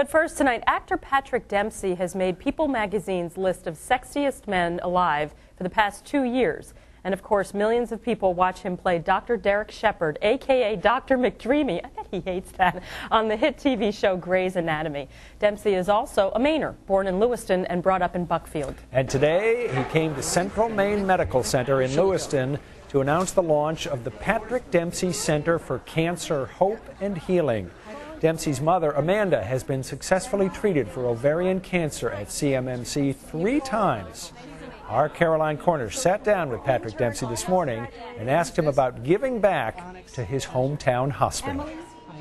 But first tonight, actor Patrick Dempsey has made People magazine's list of sexiest men alive for the past 2 years. And of course, millions of people watch him play Dr. Derek Shepherd, a.k.a. Dr. McDreamy, I bet he hates that, on the hit TV show Grey's Anatomy. Dempsey is also a Mainer, born in Lewiston and brought up in Buckfield. And today, he came to Central Maine Medical Center in Lewiston to announce the launch of the Patrick Dempsey Center for Cancer Hope and Healing. Dempsey's mother, Amanda, has been successfully treated for ovarian cancer at CMMC 3 times. Our Caroline Cornish sat down with Patrick Dempsey this morning and asked him about giving back to his hometown hospital.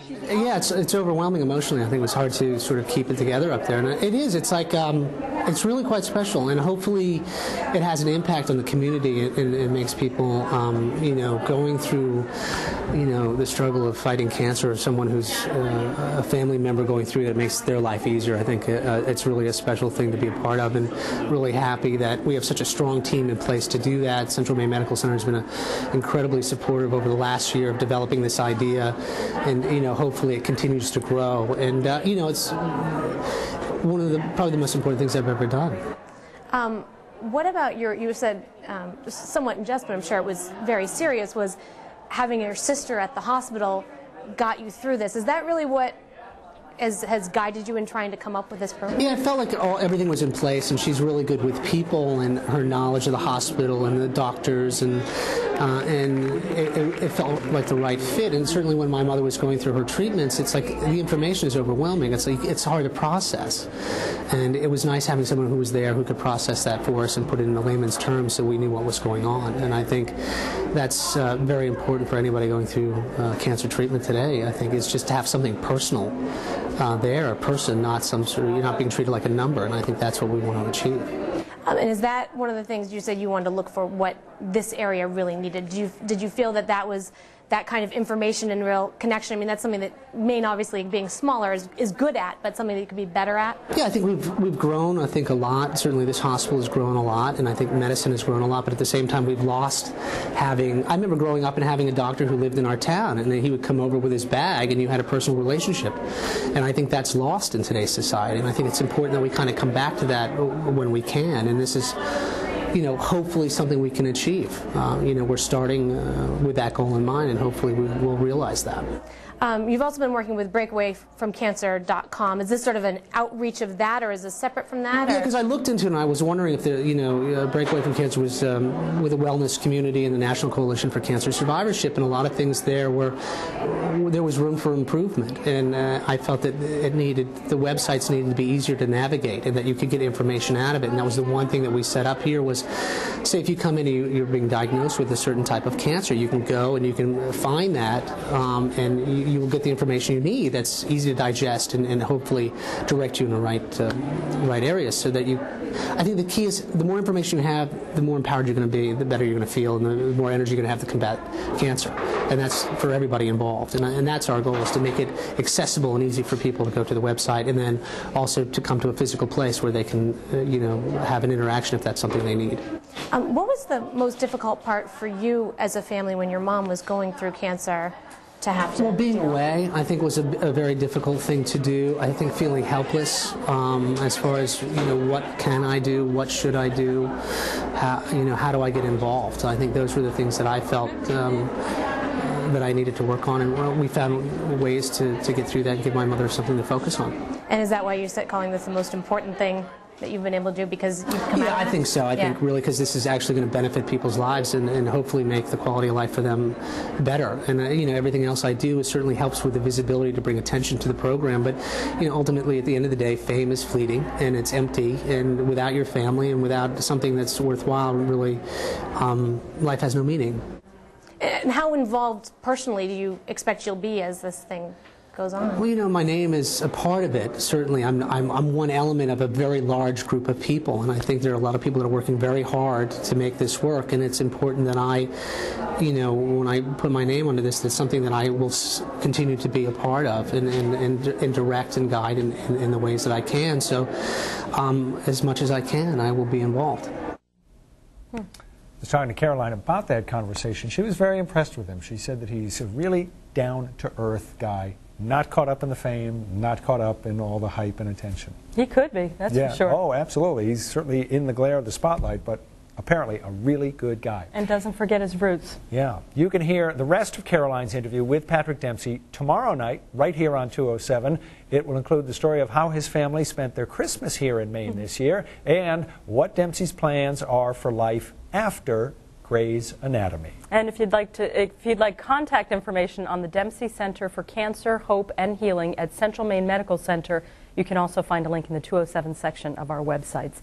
Yeah, it's overwhelming emotionally. I think it was hard to sort of keep it together up there. And it is. It's like, it's really quite special. And hopefully it has an impact on the community and it makes people, you know, going through, you know, the struggle of fighting cancer, or someone who's a family member going through that makes their life easier. I think it's really a special thing to be a part of, and really happy that we have such a strong team in place to do that. Central Maine Medical Center has been incredibly supportive over the last year of developing this idea, and, you know, hopefully it continues to grow. And, you know, it's one of probably the most important things I've ever done. What about you said, somewhat in jest, but I'm sure it was very serious, was having your sister at the hospital got you through this. Is that really what has guided you in trying to come up with this program? Yeah, it felt like everything was in place, and she's really good with people and her knowledge of the hospital and the doctors, and it felt like the right fit. And certainly when my mother was going through her treatments, it's like the information is overwhelming. It's like it's hard to process, and it was nice having someone who was there who could process that for us and put it into layman's terms so we knew what was going on. And I think that's very important for anybody going through cancer treatment today. I think it's just to have something personal there, a person, not some sort of, you're not being treated like a number, and I think that's what we want to achieve. And is that one of the things you said you wanted to look for, what this area really needed? Did you feel that that was that kind of information and real connection? I mean, that's something that Maine, obviously being smaller, is good at, but something that you could be better at? Yeah, I think we've grown, I think, a lot. Certainly this hospital has grown a lot, and I think medicine has grown a lot, but at the same time we've lost having, I remember growing up and having a doctor who lived in our town, and then he would come over with his bag and you had a personal relationship. And I think that's lost in today's society, and I think it's important that we kind of come back to that when we can, and this is, you know, hopefully something we can achieve. You know, we're starting with that goal in mind, and hopefully we'll realize that. You've also been working with BreakAwayFromCancer.com. Is this sort of an outreach of that, or is this separate from that? Yeah, because I looked into it and I was wondering if the, you know, Break Away from Cancer was with the wellness community and the National Coalition for Cancer Survivorship, and a lot of things there there was room for improvement, and I felt that the websites needed to be easier to navigate, and that you could get information out of it. And that was the one thing that we set up here was, say if you come in and you're being diagnosed with a certain type of cancer, you can go and you can find that, and you will get the information you need that's easy to digest and hopefully direct you in the right areas, so that I think the key is the more information you have, the more empowered you're going to be, the better you're going to feel, and the more energy you're going to have to combat cancer. And that's for everybody involved. And that's our goal, is to make it accessible and easy for people to go to the website, and then also to come to a physical place where they can, you know, have an interaction if that's something they need. What was the most difficult part for you as a family when your mom was going through cancer? Well, being away, I think, was a very difficult thing to do. I think feeling helpless as far as, you know, what can I do, what should I do, how do I get involved? I think those were the things that I felt that I needed to work on, and we found ways to get through that and give my mother something to focus on. And is that why you're calling this the most important thing that you've been able to do, because you've come out? Yeah, I think so. I think really because this is actually going to benefit people's lives and hopefully make the quality of life for them better. And you know, everything else I do, it certainly helps with the visibility to bring attention to the program. But you know, ultimately at the end of the day, fame is fleeting and it's empty. And without your family and without something that's worthwhile, really, life has no meaning. And how involved personally do you expect you'll be as this thing goes on? Well, you know, my name is a part of it. Certainly, I'm one element of a very large group of people, and I think there are a lot of people that are working very hard to make this work. And it's important that I, you know, when I put my name onto this, that's something that I will continue to be a part of and direct and guide in the ways that I can. So, as much as I can, I will be involved. I was talking to Caroline about that conversation. She was very impressed with him. She said that he's a really down-to-earth guy, not caught up in the fame, not caught up in all the hype and attention. He could be, that's Yeah. for sure. Oh, absolutely. He's certainly in the glare of the spotlight, but apparently a really good guy. And doesn't forget his roots. Yeah. You can hear the rest of Caroline's interview with Patrick Dempsey tomorrow night, right here on 207. It will include the story of how his family spent their Christmas here in Maine this year and what Dempsey's plans are for life after Grey's Anatomy. And if you'd like contact information on the Dempsey Center for Cancer, Hope, and Healing at Central Maine Medical Center, you can also find a link in the 207 section of our websites.